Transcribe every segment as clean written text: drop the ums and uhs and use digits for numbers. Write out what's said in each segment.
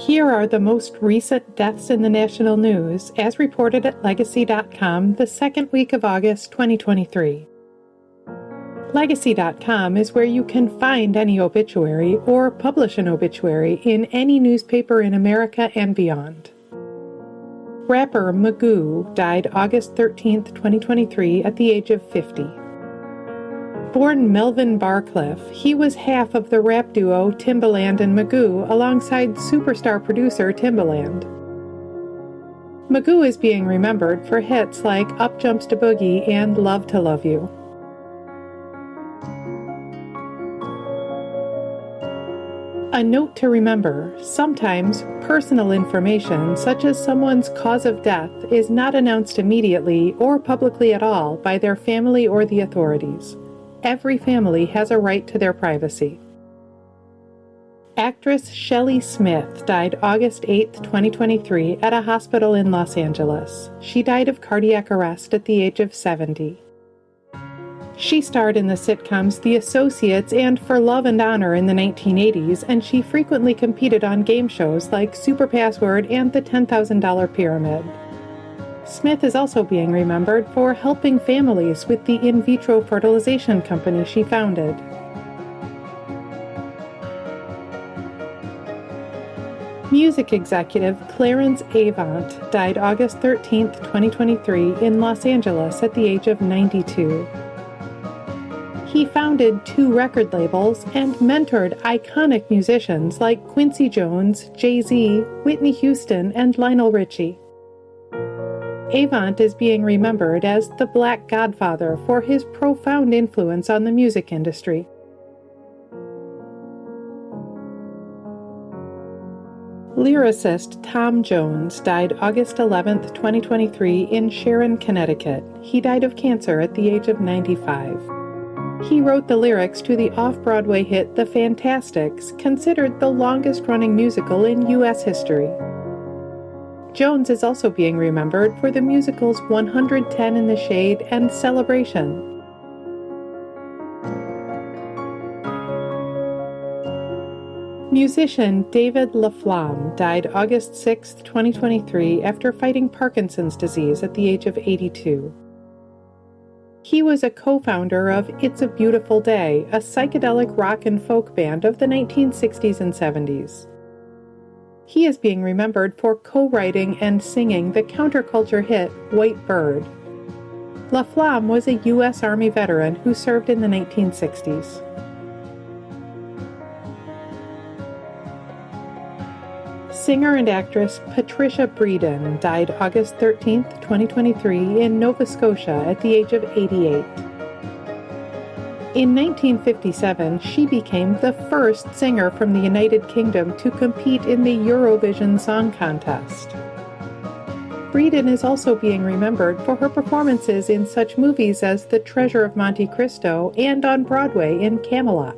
Here are the most recent deaths in the national news, as reported at Legacy.com the second week of August 2023. Legacy.com is where you can find any obituary or publish an obituary in any newspaper in America and beyond. Rapper Magoo died August 13, 2023 at the age of 50. Born Melvin Barcliff, he was half of the rap duo Timbaland and Magoo alongside superstar producer Timbaland. Magoo is being remembered for hits like Up Jumps to Boogie and Love to Love You. A note to remember, sometimes personal information such as someone's cause of death is not announced immediately or publicly at all by their family or the authorities. Every family has a right to their privacy. Actress Shelley Smith died August 8, 2023 at a hospital in Los Angeles. She died of cardiac arrest at the age of 70. She starred in the sitcoms The Associates and For Love and Honor in the 1980s, and she frequently competed on game shows like Super Password and The $10,000 Pyramid. Smith is also being remembered for helping families with the in vitro fertilization company she founded. Music executive Clarence Avant died August 13, 2023 in Los Angeles at the age of 92. He founded 2 record labels and mentored iconic musicians like Quincy Jones, Jay-Z, Whitney Houston, and Lionel Richie. Avant is being remembered as the Black Godfather for his profound influence on the music industry. Lyricist Tom Jones died August 11, 2023 in Sharon, Connecticut. He died of cancer at the age of 95. He wrote the lyrics to the off-Broadway hit The Fantasticks, considered the longest-running musical in U.S. history. Jones is also being remembered for the musicals 110 in the Shade and Celebration. Musician David LaFlamme died August 6, 2023 after fighting Parkinson's disease at the age of 82. He was a co-founder of It's a Beautiful Day, a psychedelic rock and folk band of the 1960s and 70s. He is being remembered for co-writing and singing the counterculture hit White Bird. LaFlamme was a U.S. Army veteran who served in the 1960s. Singer and actress Patricia Bredin died August 13, 2023 in Nova Scotia at the age of 88. In 1957, she became the first singer from the United Kingdom to compete in the Eurovision Song Contest. Bredin is also being remembered for her performances in such movies as The Treasure of Monte Cristo and on Broadway in Camelot.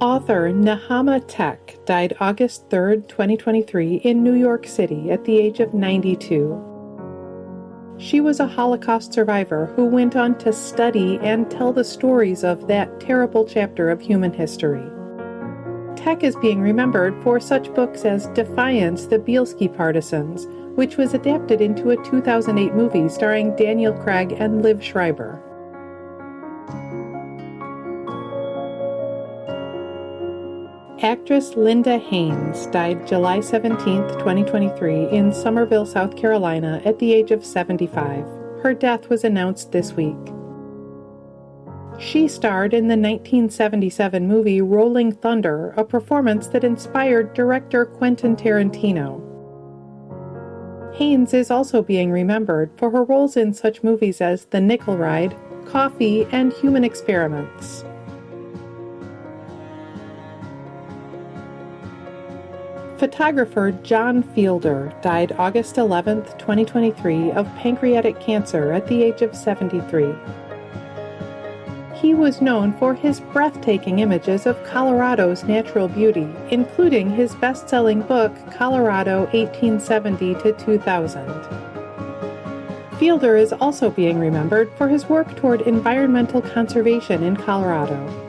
Author Nechama Tec died August 3, 2023 in New York City at the age of 92. She was a Holocaust survivor who went on to study and tell the stories of that terrible chapter of human history. Tec is being remembered for such books as Defiance, the Bielski Partisans, which was adapted into a 2008 movie starring Daniel Craig and Liv Schreiber. Actress Linda Haynes died July 17, 2023 in Summerville, South Carolina at the age of 75. Her death was announced this week. She starred in the 1977 movie Rolling Thunder, a performance that inspired director Quentin Tarantino. Haynes is also being remembered for her roles in such movies as The Nickel Ride, Coffee, and Human Experiments. Photographer John Fielder died August 11, 2023 of pancreatic cancer at the age of 73. He was known for his breathtaking images of Colorado's natural beauty, including his best-selling book, Colorado 1870 to 2000. Fielder is also being remembered for his work toward environmental conservation in Colorado.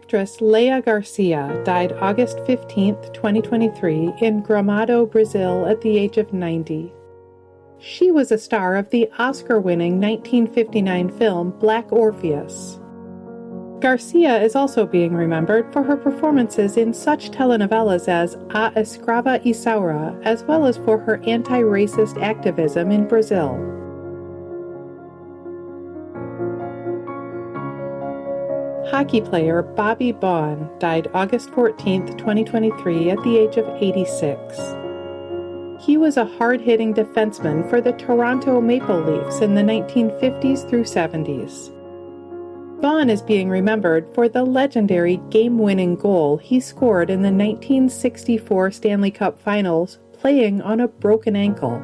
Actress Léa Garcia died August 15, 2023, in Gramado, Brazil, at the age of 90. She was a star of the Oscar-winning 1959 film Black Orpheus. Garcia is also being remembered for her performances in such telenovelas as A Escrava Isaura, as well as for her anti-racist activism in Brazil. Hockey player Bobby Baun died August 14, 2023, at the age of 86. He was a hard-hitting defenseman for the Toronto Maple Leafs in the 1950s through 70s. Baun is being remembered for the legendary game-winning goal he scored in the 1964 Stanley Cup Finals, playing on a broken ankle.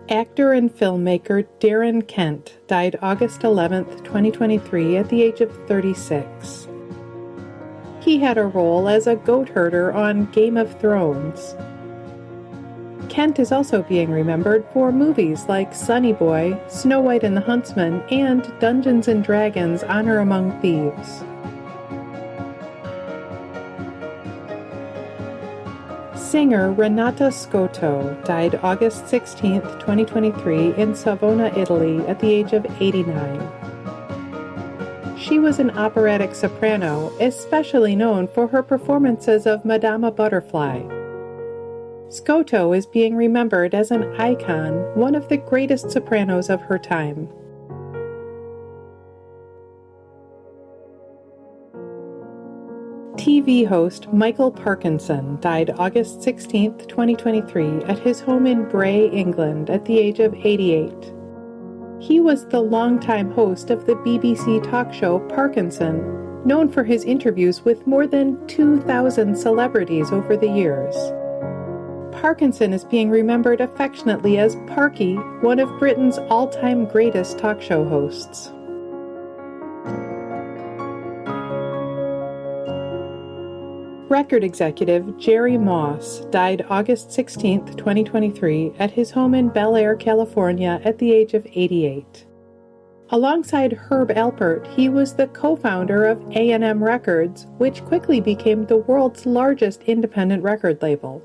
Actor and filmmaker Darren Kent died August 11, 2023, at the age of 36. He had a role as a goat herder on Game of Thrones. Kent is also being remembered for movies like Sonny Boy, Snow White and the Huntsman, and Dungeons & Dragons: Honor Among Thieves. Singer Renata Scotto died August 16, 2023, in Savona, Italy, at the age of 89. She was an operatic soprano, especially known for her performances of Madama Butterfly. Scotto is being remembered as an icon, one of the greatest sopranos of her time. TV host Michael Parkinson died August 16, 2023, at his home in Bray, England, at the age of 88. He was the longtime host of the BBC talk show Parkinson, known for his interviews with more than 2,000 celebrities over the years. Parkinson is being remembered affectionately as Parky, one of Britain's all-time greatest talk show hosts. Record executive Jerry Moss died August 16, 2023, at his home in Bel Air, California, at the age of 88. Alongside Herb Alpert, he was the co-founder of A&M Records, which quickly became the world's largest independent record label.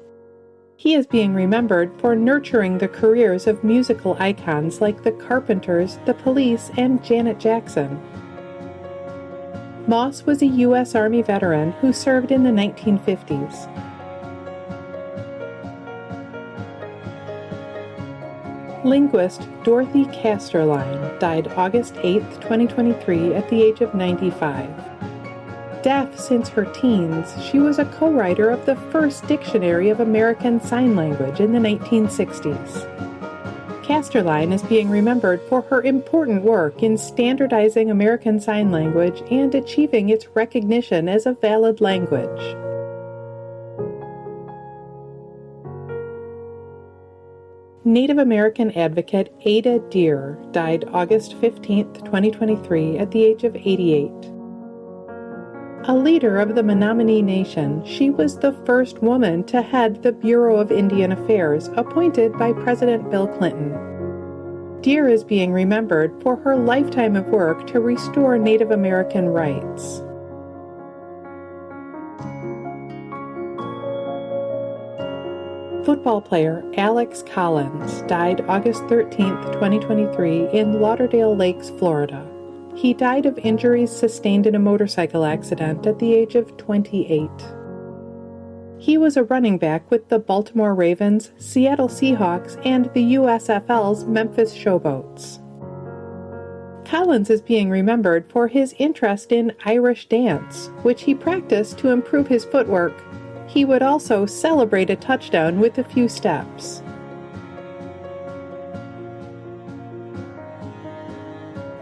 He is being remembered for nurturing the careers of musical icons like the Carpenters, the Police, and Janet Jackson. Moss was a U.S. Army veteran who served in the 1950s. Linguist Dorothy Casterline died August 8, 2023, at the age of 95. Deaf since her teens, she was a co-writer of the first Dictionary of American Sign Language in the 1960s. Casterline is being remembered for her important work in standardizing American Sign Language and achieving its recognition as a valid language. Native American advocate Ada Deer died August 15, 2023, at the age of 88. A leader of the Menominee Nation, she was the first woman to head the Bureau of Indian Affairs, appointed by President Bill Clinton. Deer is being remembered for her lifetime of work to restore Native American rights. Football player Alex Collins died August 13, 2023, in Lauderdale Lakes, Florida. He died of injuries sustained in a motorcycle accident at the age of 28. He was a running back with the Baltimore Ravens, Seattle Seahawks, and the USFL's Memphis Showboats. Collins is being remembered for his interest in Irish dance, which he practiced to improve his footwork. He would also celebrate a touchdown with a few steps.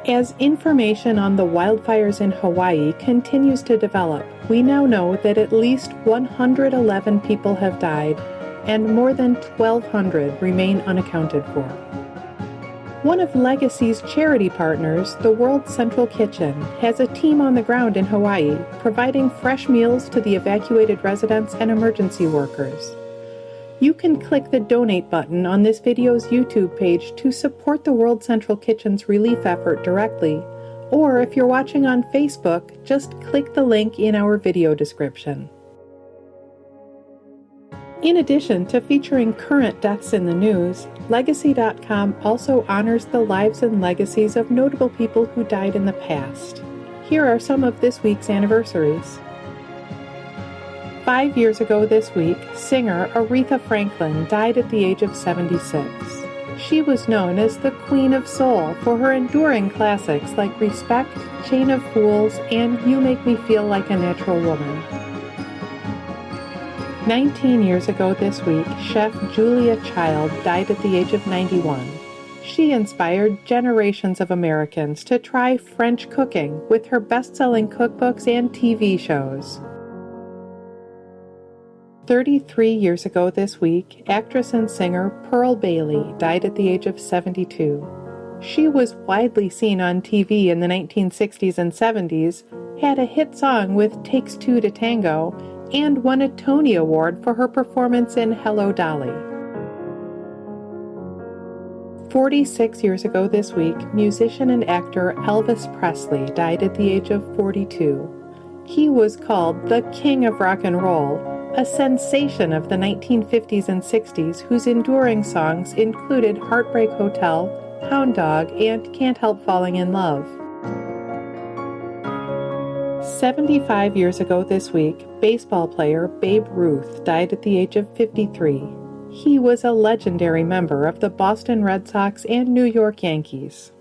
As information on the wildfires in Hawaii continues to develop, we now know that at least 111 people have died and more than 1,200 remain unaccounted for. One of Legacy's charity partners, the World Central Kitchen, has a team on the ground in Hawaii providing fresh meals to the evacuated residents and emergency workers. You can click the donate button on this video's YouTube page to support the World Central Kitchen's relief effort directly, or if you're watching on Facebook, just click the link in our video description. In addition to featuring current deaths in the news, Legacy.com also honors the lives and legacies of notable people who died in the past. Here are some of this week's anniversaries. 5 years ago this week, singer Aretha Franklin died at the age of 76. She was known as the Queen of Soul for her enduring classics like Respect, Chain of Fools, and You Make Me Feel Like a Natural Woman. 19 years ago this week, chef Julia Child died at the age of 91. She inspired generations of Americans to try French cooking with her best-selling cookbooks and TV shows. 33 years ago this week, actress and singer Pearl Bailey died at the age of 72. She was widely seen on TV in the 1960s and 70s, had a hit song with Takes Two to Tango, and won a Tony Award for her performance in Hello, Dolly. 46 years ago this week, musician and actor Elvis Presley died at the age of 42. He was called the King of Rock and Roll, a sensation of the 1950s and 60s whose enduring songs included Heartbreak Hotel, Hound Dog, and Can't Help Falling in Love. 75 years ago this week, baseball player Babe Ruth died at the age of 53. He was a legendary member of the Boston Red Sox and New York Yankees.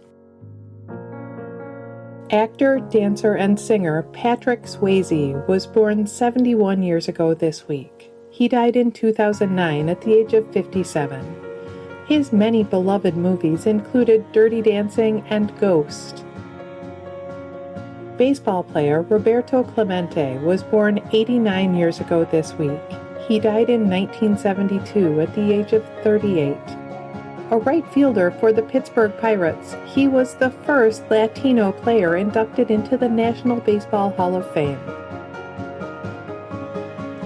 Actor, dancer, and singer Patrick Swayze was born 71 years ago this week. He died in 2009 at the age of 57. His many beloved movies included Dirty Dancing and Ghost. Baseball player Roberto Clemente was born 89 years ago this week. He died in 1972 at the age of 38. A right fielder for the Pittsburgh Pirates, he was the first Latino player inducted into the National Baseball Hall of Fame.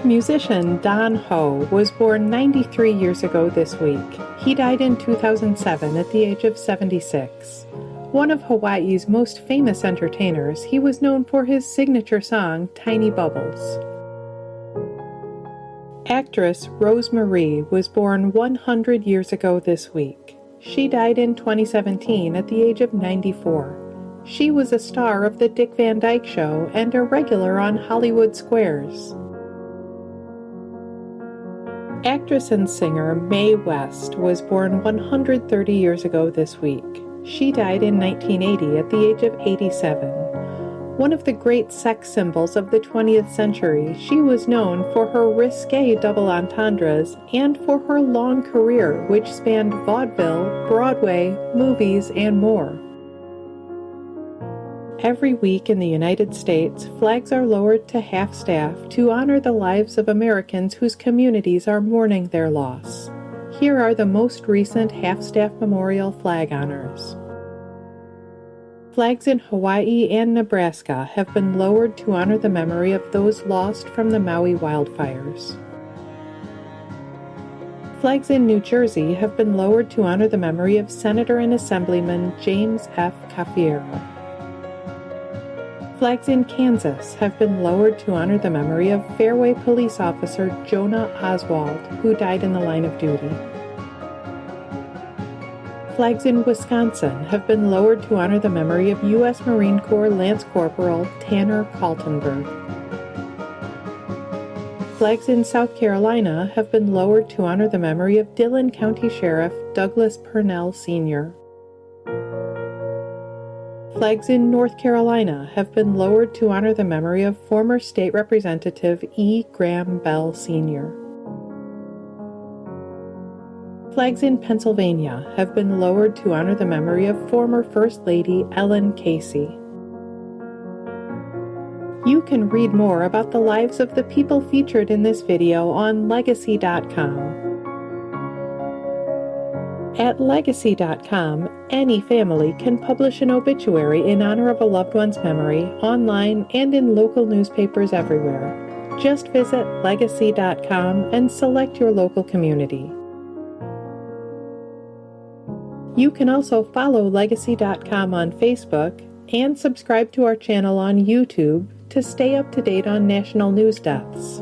Musician Don Ho was born 93 years ago this week. He died in 2007 at the age of 76. One of Hawaii's most famous entertainers, he was known for his signature song, Tiny Bubbles. Actress Rose Marie was born 100 years ago this week. She died in 2017 at the age of 94. She was a star of The Dick Van Dyke Show and a regular on Hollywood Squares. Actress and singer Mae West was born 130 years ago this week. She died in 1980 at the age of 87. One of the great sex symbols of the 20th century, she was known for her risque double entendres and for her long career, which spanned vaudeville, Broadway, movies, and more. Every week in the United States, flags are lowered to half-staff to honor the lives of Americans whose communities are mourning their loss. Here are the most recent half-staff memorial flag honors. Flags in Hawaii and Nebraska have been lowered to honor the memory of those lost from the Maui wildfires. Flags in New Jersey have been lowered to honor the memory of Senator and Assemblyman James F. Cafiero. Flags in Kansas have been lowered to honor the memory of Fairway Police Officer Jonah Oswald, who died in the line of duty. Flags in Wisconsin have been lowered to honor the memory of U.S. Marine Corps Lance Corporal Tanner Kaltenberg. Flags in South Carolina have been lowered to honor the memory of Dillon County Sheriff Douglas Purnell Sr. Flags in North Carolina have been lowered to honor the memory of former State Representative E. Graham Bell Sr. Flags in Pennsylvania have been lowered to honor the memory of former First Lady Ellen Casey. You can read more about the lives of the people featured in this video on Legacy.com. At Legacy.com, any family can publish an obituary in honor of a loved one's memory online and in local newspapers everywhere. Just visit Legacy.com and select your local community. You can also follow Legacy.com on Facebook and subscribe to our channel on YouTube to stay up to date on national news deaths.